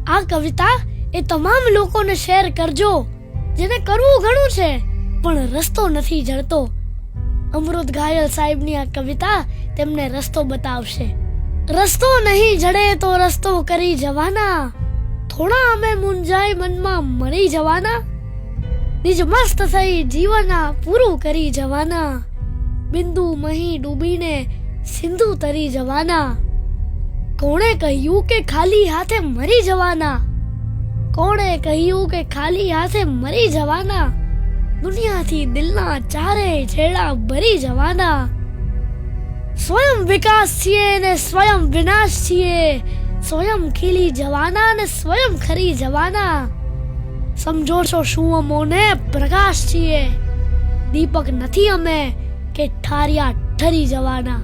આ કવિતા એ તમામ લોકોને શેર કરજો જેને કરવું ઘણું છે પણ રસ્તો નથી જડતો. અમૃત ઘાયલ સાહેબની આ કવિતા તેમને રસ્તો બતાવશે. રસ્તો નહીં જડે તો રસ્તો કરી જવાના, થોડા અમે મૂંઝાઈ મનમાં મરી જવાના, નિજ મસ્ત થઈ જીવન પૂરું કરી જવાના, બિંદુ મહી ડૂબીને સિંધુ તરી જવાના. કોણે કહ્યું કે ખાલી હાથે મરી જવાના? કોણે કહ્યું કે ખાલી હાથે મરી જવાના? દુનિયાથી દિલના ચારે છેડા ભરી જવાના. સ્વયં વિકાસ છીએ ને સ્વયં વિનાશ છીએ, સ્વયં ખીલી જવાના ને સ્વયં ખરી જવાના. સમજો છો શું અમોને પ્રકાશ છીએ, દીપક નથી અમે કે ઠાર્યા ઠરી જવાના.